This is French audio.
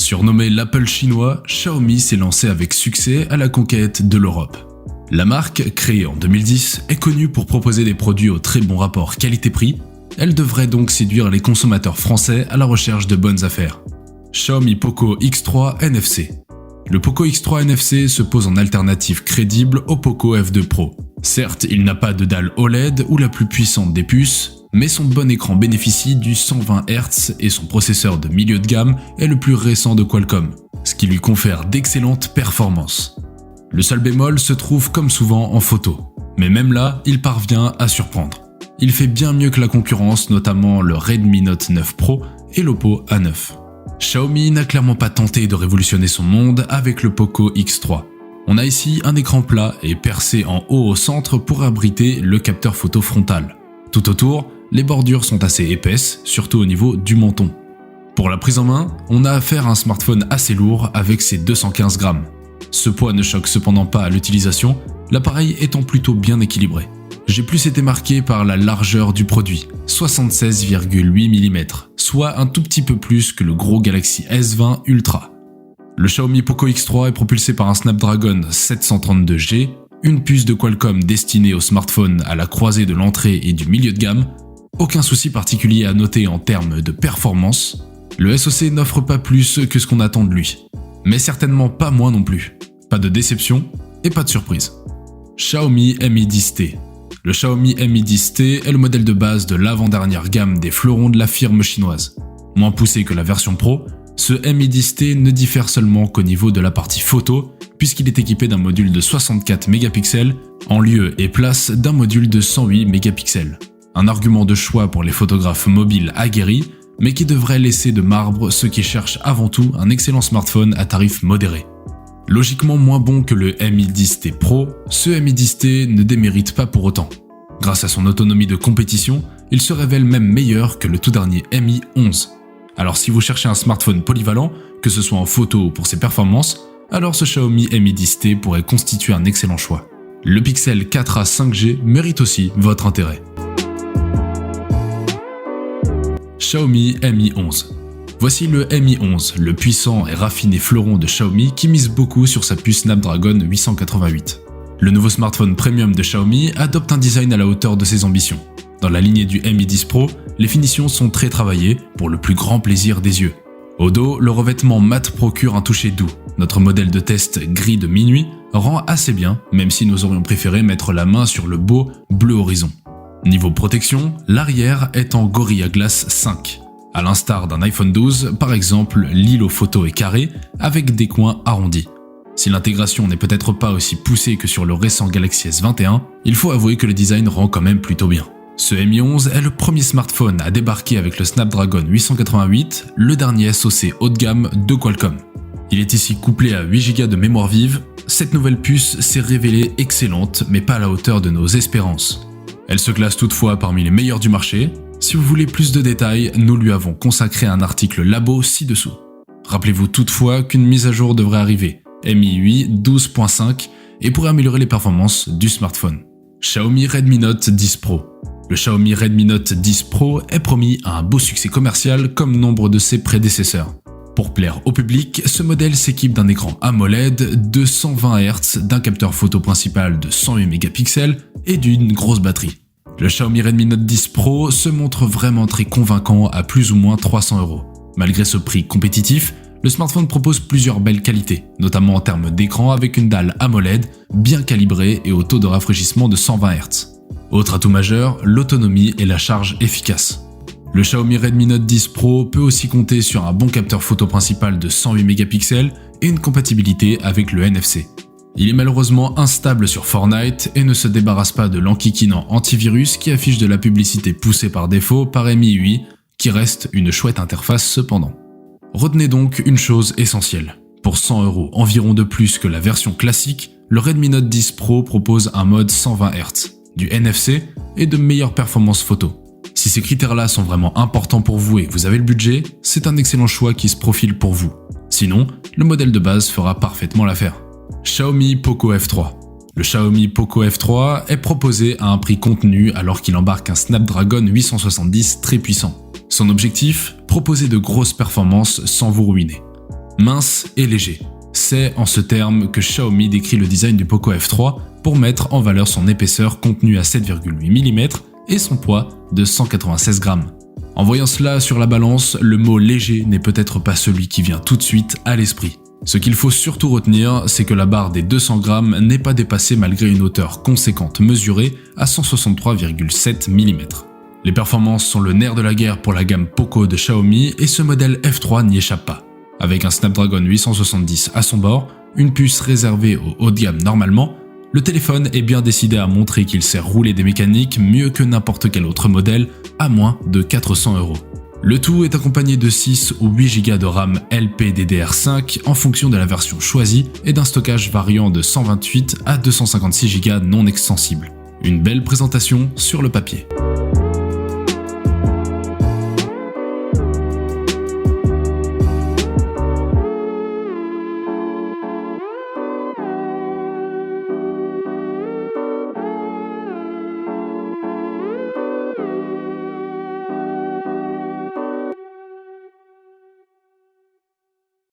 Surnommé l'Apple chinois, Xiaomi s'est lancé avec succès à la conquête de l'Europe. La marque, créée en 2010, est connue pour proposer des produits au très bon rapport qualité-prix. Elle devrait donc séduire les consommateurs français à la recherche de bonnes affaires. Xiaomi Poco X3 NFC. Le Poco X3 NFC se pose en alternative crédible au Poco F2 Pro. Certes, il n'a pas de dalle OLED ou la plus puissante des puces, mais son bon écran bénéficie du 120 Hz et son processeur de milieu de gamme est le plus récent de Qualcomm, ce qui lui confère d'excellentes performances. Le seul bémol se trouve comme souvent en photo, mais même là, il parvient à surprendre. Il fait bien mieux que la concurrence, notamment le Redmi Note 9 Pro et l'Oppo A9. Xiaomi n'a clairement pas tenté de révolutionner son monde avec le Poco X3. On a ici un écran plat et percé en haut au centre pour abriter le capteur photo frontal. Tout autour, les bordures sont assez épaisses, surtout au niveau du menton. Pour la prise en main, on a affaire à un smartphone assez lourd avec ses 215 grammes. Ce poids ne choque cependant pas à l'utilisation, l'appareil étant plutôt bien équilibré. J'ai plus été marqué par la largeur du produit, 76,8 mm, soit un tout petit peu plus que le gros Galaxy S20 Ultra. Le Xiaomi Poco X3 est propulsé par un Snapdragon 732G, une puce de Qualcomm destinée aux smartphones à la croisée de l'entrée et du milieu de gamme. Aucun souci particulier à noter en termes de performance. Le SoC n'offre pas plus que ce qu'on attend de lui, mais certainement pas moins non plus. Pas de déception et pas de surprise. Xiaomi Mi 10T. Le Xiaomi Mi 10T est le modèle de base de l'avant-dernière gamme des fleurons de la firme chinoise. Moins poussé que la version Pro, ce Mi 10T ne diffère seulement qu'au niveau de la partie photo, puisqu'il est équipé d'un module de 64 mégapixels en lieu et place d'un module de 108 mégapixels. Un argument de choix pour les photographes mobiles aguerris, mais qui devrait laisser de marbre ceux qui cherchent avant tout un excellent smartphone à tarif modéré. Logiquement moins bon que le Mi 10T Pro, ce Mi 10T ne démérite pas pour autant. Grâce à son autonomie de compétition, il se révèle même meilleur que le tout dernier Mi 11. Alors si vous cherchez un smartphone polyvalent, que ce soit en photo ou pour ses performances, alors ce Xiaomi Mi 10T pourrait constituer un excellent choix. Le Pixel 4a 5G mérite aussi votre intérêt. Xiaomi Mi 11. Voici le Mi 11, le puissant et raffiné fleuron de Xiaomi qui mise beaucoup sur sa puce Snapdragon 888. Le nouveau smartphone premium de Xiaomi adopte un design à la hauteur de ses ambitions. Dans la lignée du Mi 10 Pro, les finitions sont très travaillées pour le plus grand plaisir des yeux. Au dos, le revêtement mat procure un toucher doux. Notre modèle de test gris de minuit rend assez bien, même si nous aurions préféré mettre la main sur le beau bleu horizon. Niveau protection, l'arrière est en Gorilla Glass 5. À l'instar d'un iPhone 12, par exemple, l'îlot photo est carré avec des coins arrondis. Si l'intégration n'est peut-être pas aussi poussée que sur le récent Galaxy S21, il faut avouer que le design rend quand même plutôt bien. Ce Mi 11 est le premier smartphone à débarquer avec le Snapdragon 888, le dernier SoC haut de gamme de Qualcomm. Il est ici couplé à 8 Go de mémoire vive. Cette nouvelle puce s'est révélée excellente, mais pas à la hauteur de nos espérances. Elle se classe toutefois parmi les meilleures du marché. Si vous voulez plus de détails, nous lui avons consacré un article labo ci-dessous. Rappelez-vous toutefois qu'une mise à jour devrait arriver, MIUI 12.5, et pourrait améliorer les performances du smartphone. Xiaomi Redmi Note 10 Pro. Le Xiaomi Redmi Note 10 Pro est promis à un beau succès commercial comme nombre de ses prédécesseurs. Pour plaire au public, ce modèle s'équipe d'un écran AMOLED de 120 Hz, d'un capteur photo principal de 108 mégapixels et d'une grosse batterie. Le Xiaomi Redmi Note 10 Pro se montre vraiment très convaincant à plus ou moins 300 €. Malgré ce prix compétitif, le smartphone propose plusieurs belles qualités, notamment en termes d'écran avec une dalle AMOLED bien calibrée et au taux de rafraîchissement de 120 Hz. Autre atout majeur, l'autonomie et la charge efficace. Le Xiaomi Redmi Note 10 Pro peut aussi compter sur un bon capteur photo principal de 108 mégapixels et une compatibilité avec le NFC. Il est malheureusement instable sur Fortnite et ne se débarrasse pas de l'enquiquinant antivirus qui affiche de la publicité poussée par défaut par MIUI, qui reste une chouette interface cependant. Retenez donc une chose essentielle. Pour 100 € environ de plus que la version classique, le Redmi Note 10 Pro propose un mode 120 Hz, du NFC et de meilleures performances photo. Si ces critères-là sont vraiment importants pour vous et que vous avez le budget, c'est un excellent choix qui se profile pour vous. Sinon, le modèle de base fera parfaitement l'affaire. Xiaomi Poco F3. Le Xiaomi Poco F3 est proposé à un prix contenu alors qu'il embarque un Snapdragon 870 très puissant. Son objectif ? Proposer de grosses performances sans vous ruiner. mince et léger. C'est en ce terme que Xiaomi décrit le design du Poco F3 pour mettre en valeur son épaisseur contenue à 7,8 mm et son poids de 196 grammes. En voyant cela sur la balance, le mot léger n'est peut-être pas celui qui vient tout de suite à l'esprit. Ce qu'il faut surtout retenir, c'est que la barre des 200 grammes n'est pas dépassée malgré une hauteur conséquente mesurée à 163,7 mm. Les performances sont le nerf de la guerre pour la gamme Poco de Xiaomi et ce modèle F3 n'y échappe pas. Avec un Snapdragon 870 à son bord, une puce réservée au haut de gamme normalement, le téléphone est bien décidé à montrer qu'il sait rouler des mécaniques mieux que n'importe quel autre modèle à moins de 400 €. Le tout est accompagné de 6 ou 8 Go de RAM LPDDR5 en fonction de la version choisie et d'un stockage variant de 128 à 256 Go non extensible. Une belle présentation sur le papier.